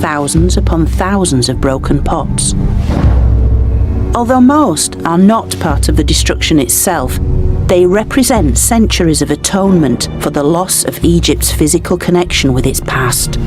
thousands upon thousands of broken pots. Although most are not part of the destruction itself, they represent centuries of atonement for the loss of Egypt's physical connection with its past.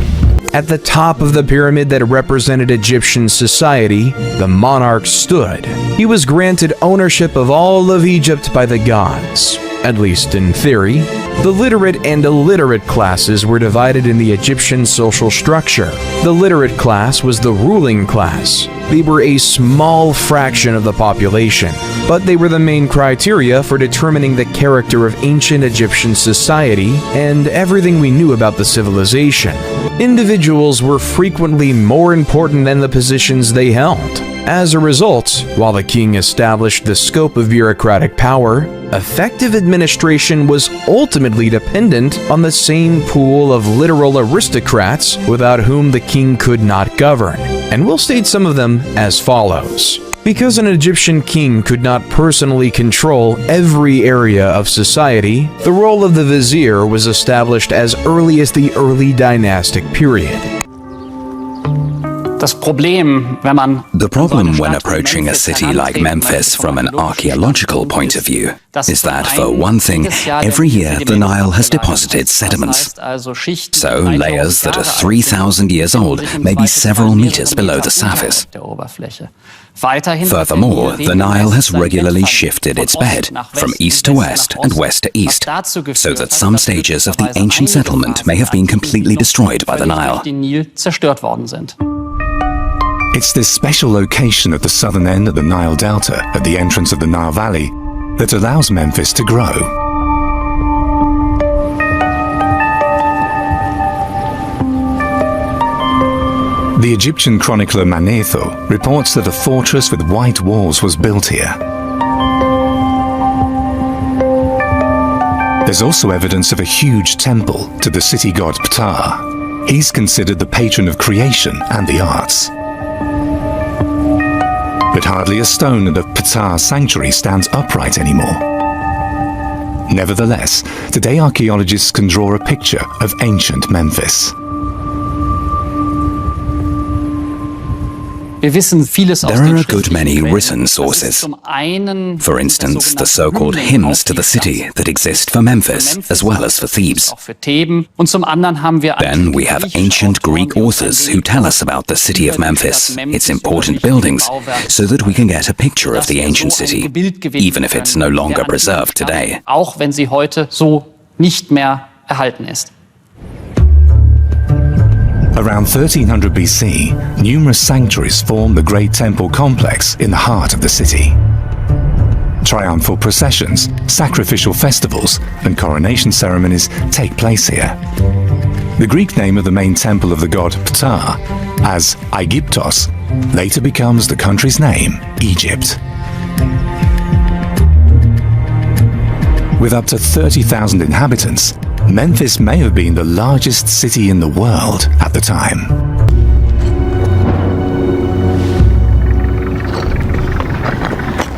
At the top of the pyramid that represented Egyptian society, the monarch stood. He was granted ownership of all of Egypt by the gods, at least in theory. The literate and illiterate classes were divided in the Egyptian social structure. The literate class was the ruling class. They were a small fraction of the population, but they were the main criteria for determining the character of ancient Egyptian society and everything we knew about the civilization. Individuals were frequently more important than the positions they held. As a result, while the king established the scope of bureaucratic power, effective administration was ultimately dependent on the same pool of literal aristocrats without whom the king could not govern. And we'll state some of them as follows. Because an Egyptian king could not personally control every area of society, the role of the vizier was established as early as the early dynastic period. The problem when approaching a city like Memphis from an archaeological point of view is that, for one thing, every year the Nile has deposited sediments. So layers that are 3,000 years old may be several meters below the surface. Furthermore, the Nile has regularly shifted its bed from east to west and west to east, so that some stages of the ancient settlement may have been completely destroyed by the Nile. It's this special location at the southern end of the Nile Delta, at the entrance of the Nile Valley, that allows Memphis to grow. The Egyptian chronicler Manetho reports that a fortress with white walls was built here. There's also evidence of a huge temple to the city god Ptah. He's considered the patron of creation and the arts. But hardly a stone of the Ptah sanctuary stands upright anymore. Nevertheless, today archaeologists can draw a picture of ancient Memphis. There are a good many written sources. For instance, the so-called hymns to the city that exist for Memphis as well as for Thebes. Then we have ancient Greek authors who tell us about the city of Memphis, its important buildings, so that we can get a picture of the ancient city, even if it's no longer preserved today. Around 1300 BC, numerous sanctuaries formed the great temple complex in the heart of the city. Triumphal processions, sacrificial festivals, and coronation ceremonies take place here. The Greek name of the main temple of the god Ptah, as Aegyptos, later becomes the country's name, Egypt. With up to 30,000 inhabitants, Memphis may have been the largest city in the world at the time.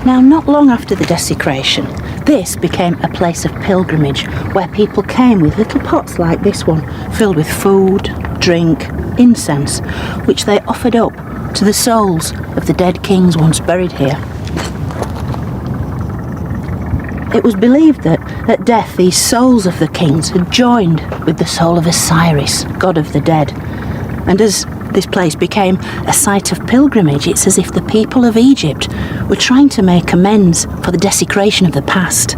Now, not long after the desecration, this became a place of pilgrimage where people came with little pots like this one, filled with food, drink, incense, which they offered up to the souls of the dead kings once buried here. It was believed that at death these souls of the kings had joined with the soul of Osiris, god of the dead. And as this place became a site of pilgrimage, it's as if the people of Egypt were trying to make amends for the desecration of the past.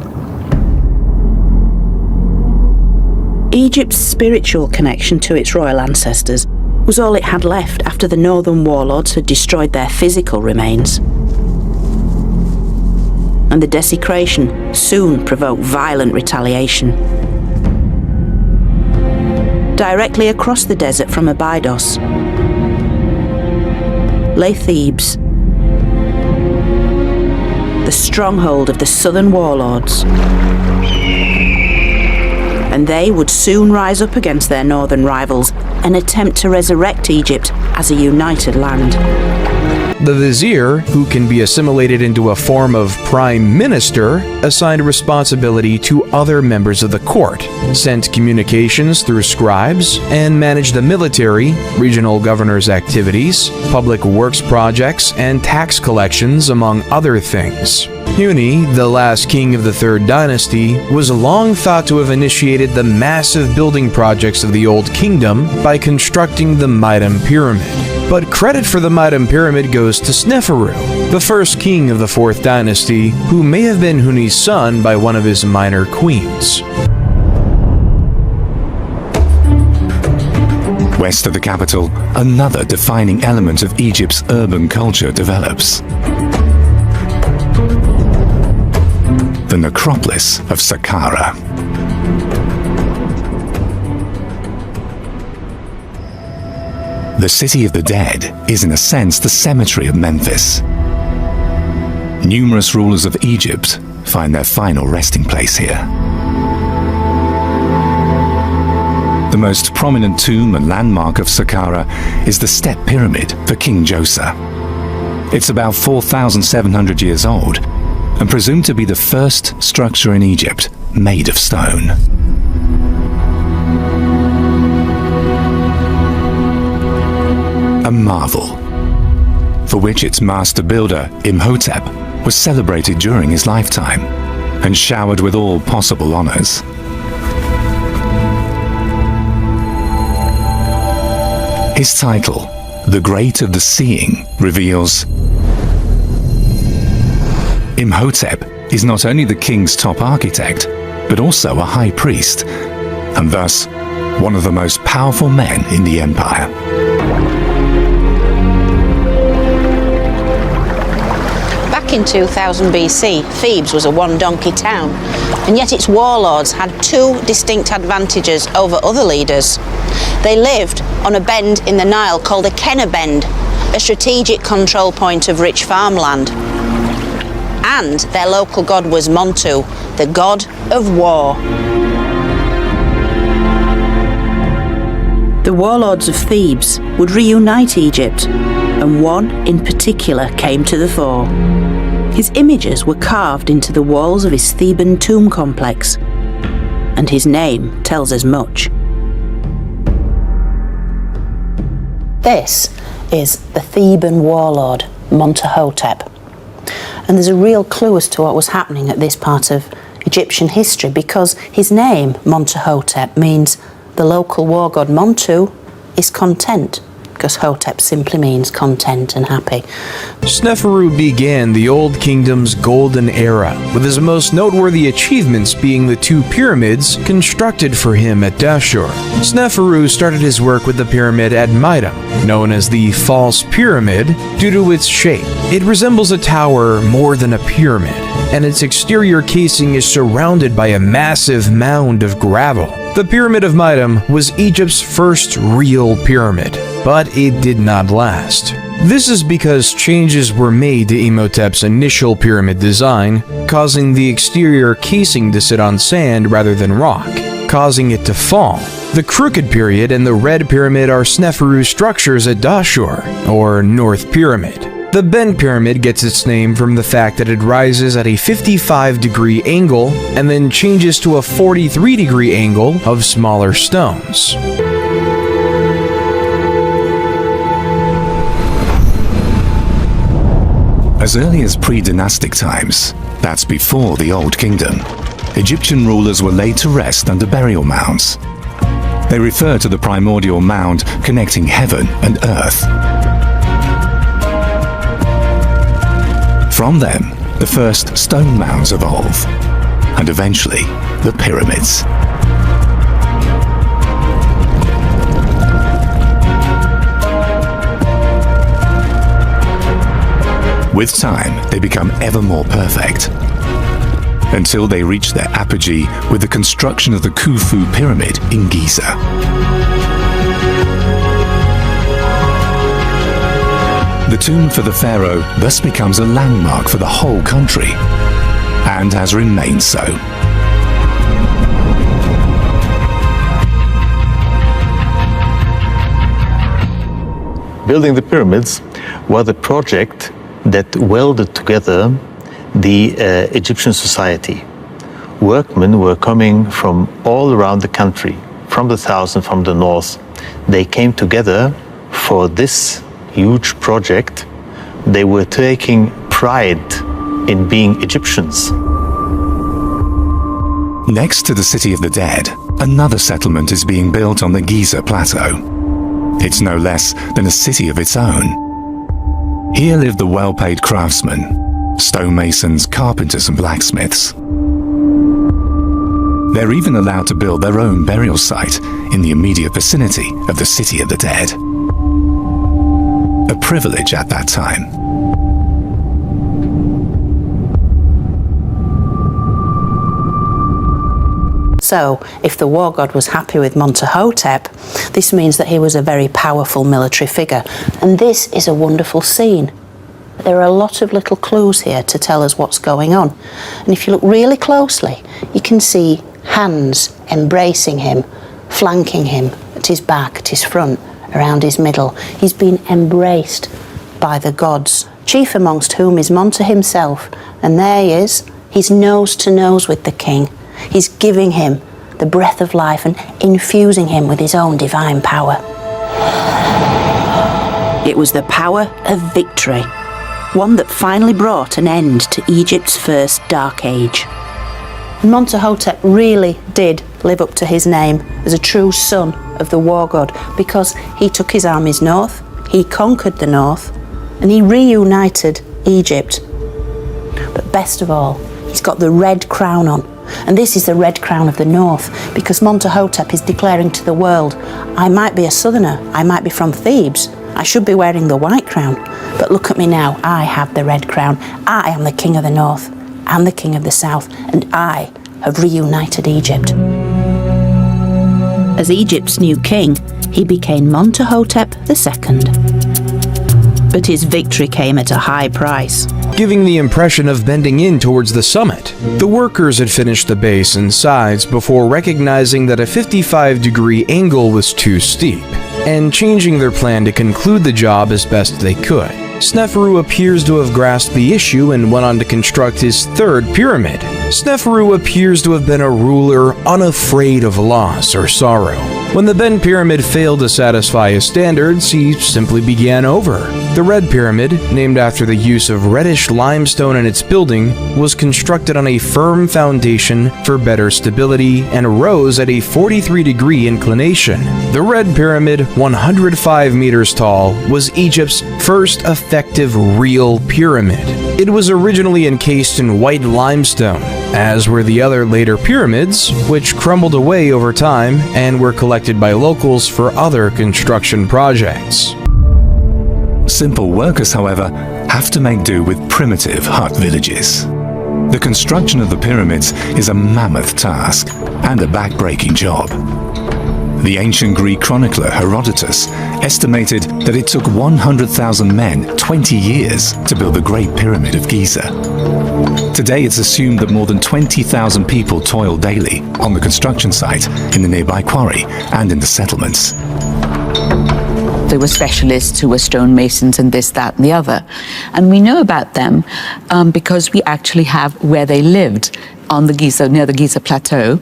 Egypt's spiritual connection to its royal ancestors was all it had left after the northern warlords had destroyed their physical remains. And the desecration soon provoked violent retaliation. Directly across the desert from Abydos lay Thebes, the stronghold of the southern warlords. And they would soon rise up against their northern rivals and attempt to resurrect Egypt as a united land. The vizier, who can be assimilated into a form of prime minister, assigned responsibility to other members of the court, sent communications through scribes, and managed the military, regional governors' activities, public works projects, and tax collections, among other things. Huni, the last king of the Third Dynasty, was long thought to have initiated the massive building projects of the Old Kingdom by constructing the Mitam Pyramid. But credit for the Mitam Pyramid goes to Sneferu, the first king of the Fourth Dynasty, who may have been Huni's son by one of his minor queens. West of the capital, another defining element of Egypt's urban culture develops. The necropolis of Saqqara. The city of the dead is in a sense the cemetery of Memphis. Numerous rulers of Egypt find their final resting place here. The most prominent tomb and landmark of Saqqara is the Step Pyramid for King Djoser. It's about 4,700 years old and presumed to be the first structure in Egypt made of stone. A marvel, for which its master builder, Imhotep, was celebrated during his lifetime and showered with all possible honors. His title, The Great of the Seeing, reveals Imhotep is not only the king's top architect, but also a high priest, and thus one of the most powerful men in the empire. Back in 2000 BC, Thebes was a one-donkey town, and yet its warlords had two distinct advantages over other leaders. They lived on a bend in the Nile called a Kenna Bend, a strategic control point of rich farmland. And their local god was Montu, the god of war. The warlords of Thebes would reunite Egypt, and one in particular came to the fore. His images were carved into the walls of his Theban tomb complex, and his name tells us much. This is the Theban warlord, Montuhotep. And there's a real clue as to what was happening at this part of Egyptian history, because his name, Montuhotep, means the local war god Montu is content, because Hotep simply means content and happy. Sneferu began the Old Kingdom's golden era, with his most noteworthy achievements being the two pyramids constructed for him at Dashur. Sneferu started his work with the pyramid at Mitam, known as the False Pyramid, due to its shape. It resembles a tower more than a pyramid, and its exterior casing is surrounded by a massive mound of gravel. The Pyramid of Mitam was Egypt's first real pyramid, but it did not last. This is because changes were made to Imhotep's initial pyramid design, causing the exterior casing to sit on sand rather than rock, causing it to fall. The Crooked Period and the Red Pyramid are Sneferu structures at Dashur, or North Pyramid. The Bent Pyramid gets its name from the fact that it rises at a 55-degree angle and then changes to a 43-degree angle of smaller stones. As early as pre-dynastic times, that's before the Old Kingdom, Egyptian rulers were laid to rest under burial mounds. They refer to the primordial mound connecting heaven and earth. From them, the first stone mounds evolve, and eventually, the pyramids. With time, they become ever more perfect, until they reach their apogee with the construction of the Khufu Pyramid in Giza. The tomb for the pharaoh thus becomes a landmark for the whole country, and has remained so. Building the pyramids was a project that welded together the Egyptian society. Workmen were coming from all around the country, from the south and from the north. They came together for this huge project. They were taking pride in being Egyptians. Next to the City of the Dead, another settlement is being built on the Giza Plateau. It's no less than a city of its own. Here live the well-paid craftsmen, stonemasons, carpenters and blacksmiths. They're even allowed to build their own burial site in the immediate vicinity of the City of the Dead. A privilege at that time. So, if the war god was happy with Montuhotep, this means that he was a very powerful military figure. And this is a wonderful scene. There are a lot of little clues here to tell us what's going on. And if you look really closely, you can see hands embracing him, flanking him at his back, at his front, around his middle. He's been embraced by the gods, chief amongst whom is Montu himself. And there he is. He's nose to nose with the king. He's giving him the breath of life and infusing him with his own divine power. It was the power of victory, one that finally brought an end to Egypt's first dark age. Montuhotep really did live up to his name as a true son of the war god, because he took his armies north, he conquered the north, and he reunited Egypt. But best of all, he's got the red crown on. And this is the red crown of the north, because Montuhotep is declaring to the world, I might be a southerner, I might be from Thebes, I should be wearing the white crown, but look at me now, I have the red crown. I am the king of the north and the king of the south, and I have reunited Egypt. As Egypt's new king, he became Montuhotep II. But his victory came at a high price, giving the impression of bending in towards the summit. The workers had finished the base and sides before recognizing that a 55-degree angle was too steep, and changing their plan to conclude the job as best they could. Sneferu appears to have grasped the issue and went on to construct his third pyramid. Sneferu appears to have been a ruler unafraid of loss or sorrow. When the Ben Pyramid failed to satisfy his standards, he simply began over. The Red Pyramid, named after the use of reddish limestone in its building, was constructed on a firm foundation for better stability and rose at a 43-degree inclination. The Red Pyramid, 105 meters tall, was Egypt's first effective real pyramid. It was originally encased in white limestone, as were the other later pyramids, which crumbled away over time and were collected by locals for other construction projects. Simple workers, however, have to make do with primitive hut villages. The construction of the pyramids is a mammoth task and a back-breaking job. The ancient Greek chronicler Herodotus estimated that it took 100,000 men 20 years to build the Great Pyramid of Giza. Today it's assumed that more than 20,000 people toil daily on the construction site, in the nearby quarry and in the settlements. There were specialists who were stonemasons and this, that and the other. And we know about them because we actually have where they lived on the Giza, near the Giza Plateau.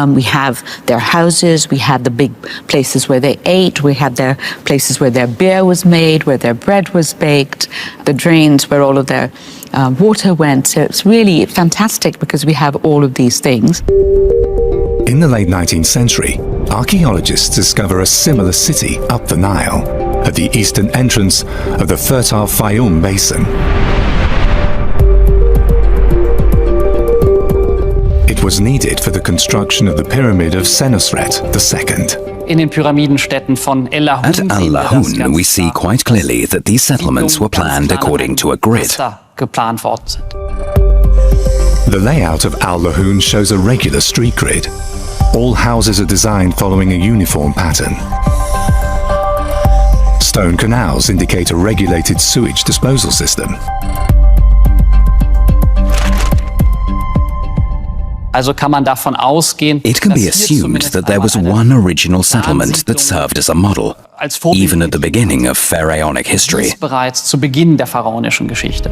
We have their houses, we had the big places where they ate, we had their places where their beer was made, where their bread was baked, the drains where all of their water went. So it's really fantastic because we have all of these things. In the late 19th century, archaeologists discover a similar city up the Nile, at the eastern entrance of the fertile Fayum Basin. It was needed for the construction of the pyramid of Senusret II. In den Pyramidenstädten von El Lahun At Al Lahun, we see quite clearly that these settlements were planned according to a grid. geplant worden sind. The layout of Al Lahun shows a regular street grid. All houses are designed following a uniform pattern. Stone canals indicate a regulated sewage disposal system. Also kann man davon ausgehen, It can be assumed that there was one original settlement that served as a model. even at the beginning of pharaonic history. Bereits zu Beginn der pharaonischen Geschichte.